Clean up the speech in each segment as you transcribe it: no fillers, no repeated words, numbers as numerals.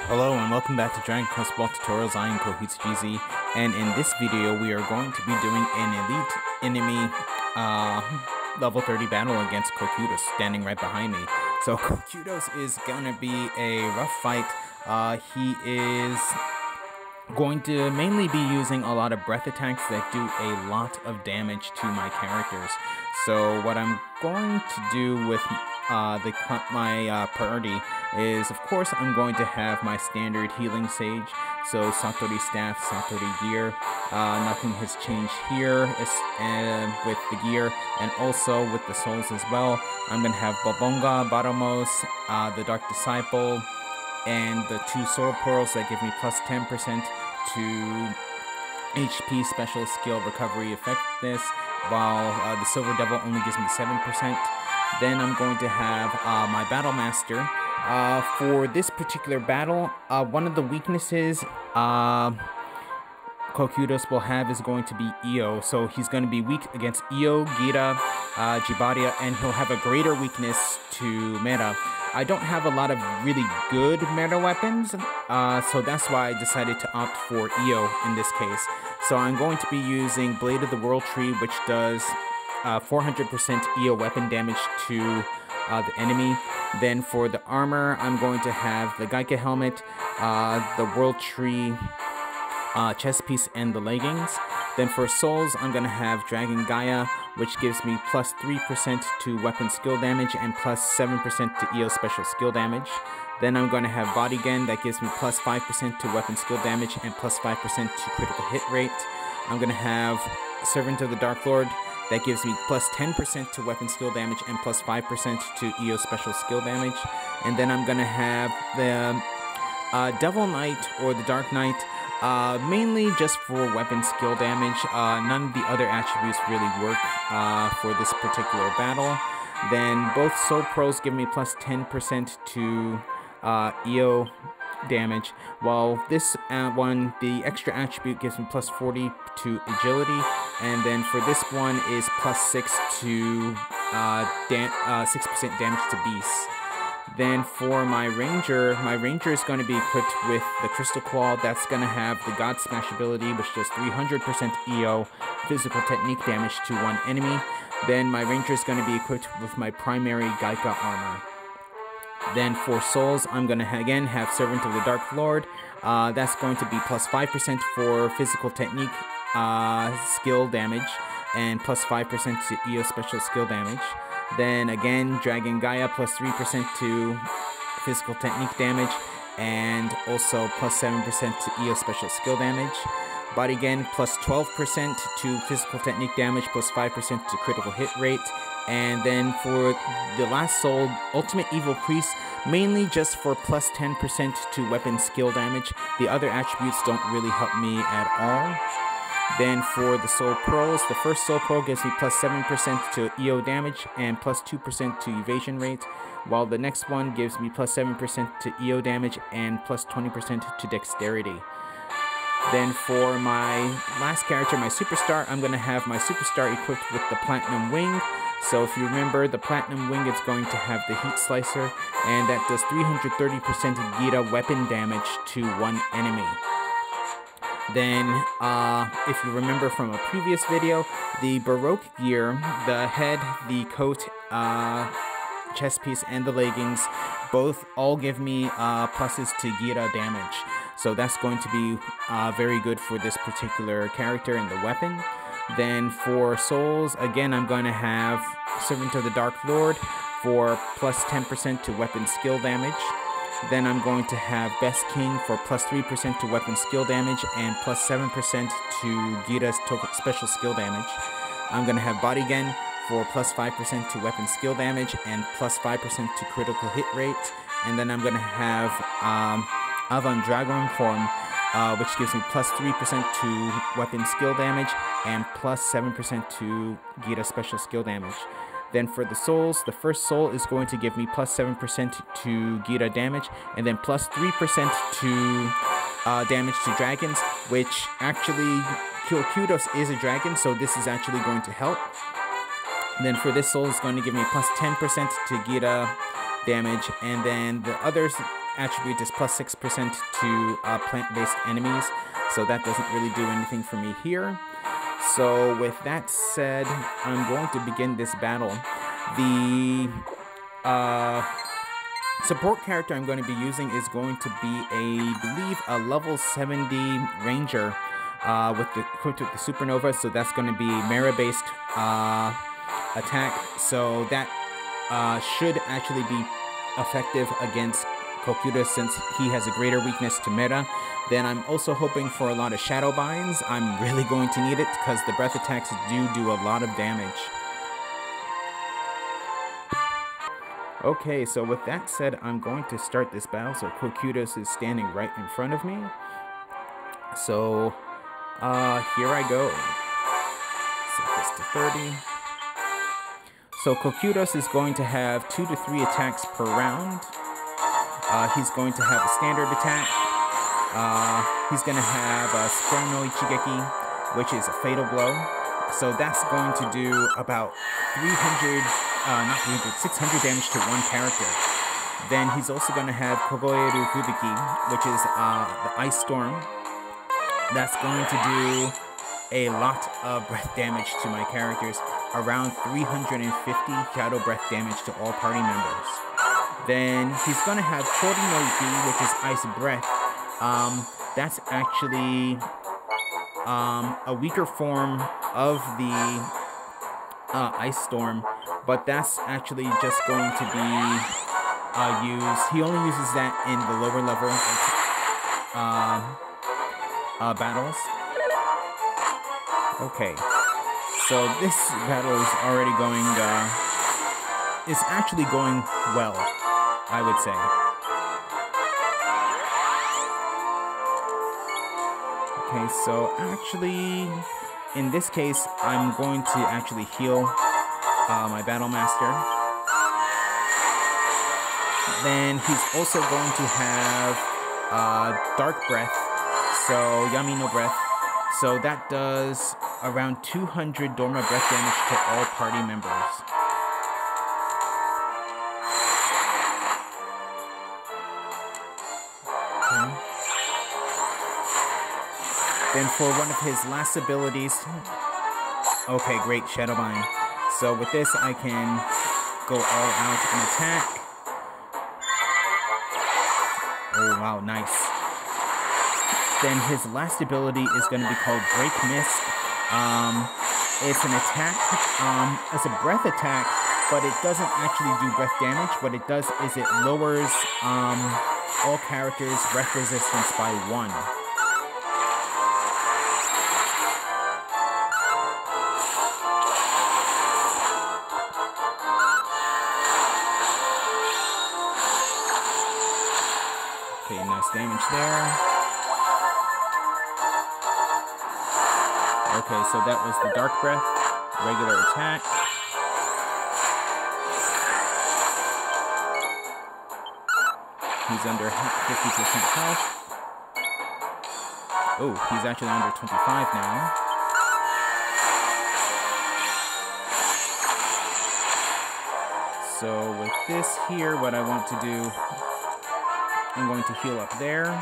Hello and welcome back to Dragon Quest Ball Tutorials. I am Kokyudos, and in this video we are going to be doing an elite enemy level 30 battle against Kokyudos, standing right behind me. So Kokyudos is gonna be a rough fight. He is going to mainly be using a lot of breath attacks that do a lot of damage to my characters. So what I'm going to do with my priority is, of course, I'm going to have my standard healing sage. So Satori Staff, Satori gear. Nothing has changed here with the gear, and also with the souls as well. I'm going to have Babonga, Baramos, the Dark Disciple, and the 2 Soul Pearls that give me plus 10% to HP special skill recovery effectiveness, while the Silver Devil only gives me 7%. Then I'm going to have my Battle Master. For this particular battle, one of the weaknesses Kokyudos will have is going to be Io. So he's going to be weak against Io, Gira, Jibaria, and he'll have a greater weakness to Meta. I don't have a lot of really good meta weapons, so that's why I decided to opt for Io in this case. So I'm going to be using Blade of the World Tree, which does 400% Io weapon damage to the enemy. Then for the armor, I'm going to have the Gaika helmet, the World Tree chest piece, and the leggings. Then for souls, I'm going to have Dragon Gaia, which gives me plus 3% to weapon skill damage and plus 7% to Io special skill damage. Then I'm going to have Bodygen, that gives me plus 5% to weapon skill damage and plus 5% to critical hit rate. I'm going to have Servant of the Dark Lord, that gives me plus 10% to weapon skill damage and plus 5% to Io special skill damage. And then I'm going to have the Devil Knight or the Dark Knight, mainly just for weapon skill damage. None of the other attributes really work for this particular battle. Then both Soul Pearls give me plus 10% to Io damage, while this one, the extra attribute, gives me plus 40 to agility, and then for this one is plus 6 to 6% damage to beasts. Then for my ranger is going to be equipped with the Crystal Claw. That's going to have the God Smash ability, which does 300% EO physical technique damage to one enemy. Then my ranger is going to be equipped with my primary Gaika armor. Then for souls, I'm going to again have Servant of the Dark Lord. That's going to be plus 5% for physical technique skill damage and plus 5% to EO special skill damage. Then again, Dragon Gaia, plus 3% to physical technique damage and also plus 7% to EO special skill damage. Bodygen, plus 12% to physical technique damage, plus 5% to critical hit rate. And then for the last soul, Ultimate Evil Priest, mainly just for plus 10% to weapon skill damage. The other attributes don't really help me at all. Then for the Soul Pearls, the first Soul Pearl gives me plus 7% to EO damage and plus 2% to evasion rate, while the next one gives me plus 7% to EO damage and plus 20% to dexterity. Then for my last character, my Superstar, I'm going to have my Superstar equipped with the Platinum Wing. So if you remember, the Platinum Wing is going to have the Heat Slicer, and that does 330% Gita weapon damage to one enemy. Then, if you remember from a previous video, the Baroque gear, the head, the coat, chest piece, and the leggings, all give me pluses to Gita damage. So that's going to be very good for this particular character and the weapon. Then for souls, again, I'm going to have Servant of the Dark Lord for plus 10% to weapon skill damage. Then I'm going to have Best King for plus 3% to weapon skill damage and plus 7% to Gita's special skill damage. I'm going to have Bodygen for plus 5% to weapon skill damage and plus 5% to critical hit rate. And then I'm going to have Avant Dragon form, which gives me plus 3% to weapon skill damage and plus 7% to Gita's special skill damage. Then for the souls, the first soul is going to give me plus 7% to Gita damage, and then plus 3% to damage to dragons, which actually Kokyudos is a dragon, so this is actually going to help. Then for this soul is going to give me plus 10% to Gita damage, and then the others attribute is plus 6% to plant-based enemies, so that doesn't really do anything for me here. So with that said, I'm going to begin this battle. The support character I'm going to be using is going to be I believe, a level 70 ranger with the supernova, so that's going to be Mera-based attack, so that should actually be effective against Kokyudos since he has a greater weakness to Mera. Then I'm also hoping for a lot of shadow binds. I'm really going to need it because the breath attacks do a lot of damage. Okay, so with that said, I'm going to start this battle. So Kokyudos is standing right in front of me. So here I go. Set this to 30. So Kokyudos is going to have 2 to 3 attacks per round. He's going to have a standard attack. He's going to have a Skronoi Chigeki, which is a fatal blow. So that's going to do about 600 damage to one character. Then he's also going to have Kogoeru Fubuki, which is the Ice Storm. That's going to do a lot of breath damage to my characters, around 350 shadow breath damage to all party members. Then he's going to have Korinoiki, which is Ice Breath. That's actually a weaker form of the Ice Storm, but that's actually just going to be used. He only uses that in the lower level battles. Okay, so this battle is already going, is actually going well, I would say. Okay, so actually, in this case, I'm going to actually heal my Battle Master. Then he's also going to have Dark Breath, so Yami no Breath. So that does around 200 Dorma breath damage to all party members. Okay. Then for one of his last abilities, okay, great, Shadowbind. So with this, I can go all out and attack. Oh wow, nice. Then his last ability is going to be called Break Mist. It's an attack, it's a breath attack, but it doesn't actually do breath damage. What it does is it lowers all characters' breath resistance by 1. Okay, nice damage there. Okay, so that was the Dark Breath, regular attack. He's under 50% health. Oh, he's actually under 25 now. So with this here, what I want to do, I'm going to heal up there.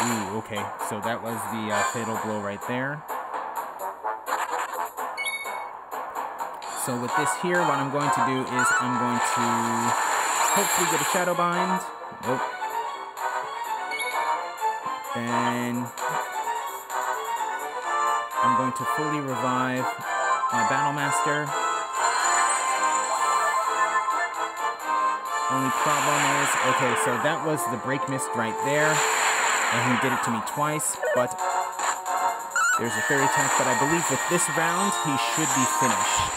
Ooh, okay, so that was the fatal blow right there. So with this here, what I'm going to do is I'm going to hopefully get a Shadow Bind. Nope. Then I'm going to fully revive my Battle Master. Only problem is, okay, so that was the Break Mist right there, and he did it to me twice, but there's a third attack, but I believe with this round, he should be finished.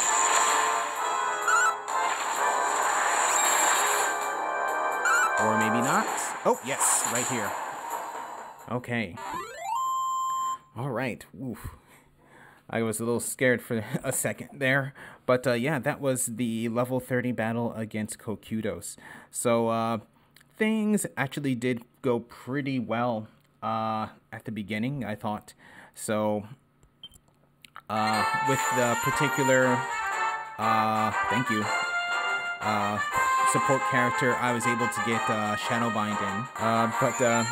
Or maybe not. Oh, yes, right here. Okay. All right. Oof. I was a little scared for a second there. But yeah, that was the level 30 battle against Kokyudos. So things actually did go pretty well at the beginning, I thought. So with the particular, thank you, support character, I was able to get Shadowbind in.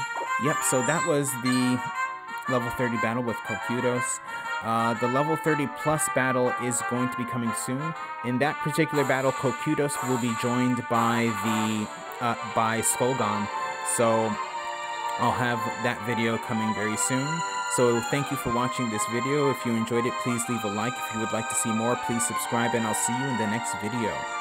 Yep, so that was the level 30 battle with Kokyudos. The level 30 plus battle is going to be coming soon. In that particular battle, Kokyudos will be joined by by Skullgon. So I'll have that video coming very soon. So thank you for watching this video. If you enjoyed it, please leave a like. If you would like to see more, please subscribe, and I'll see you in the next video.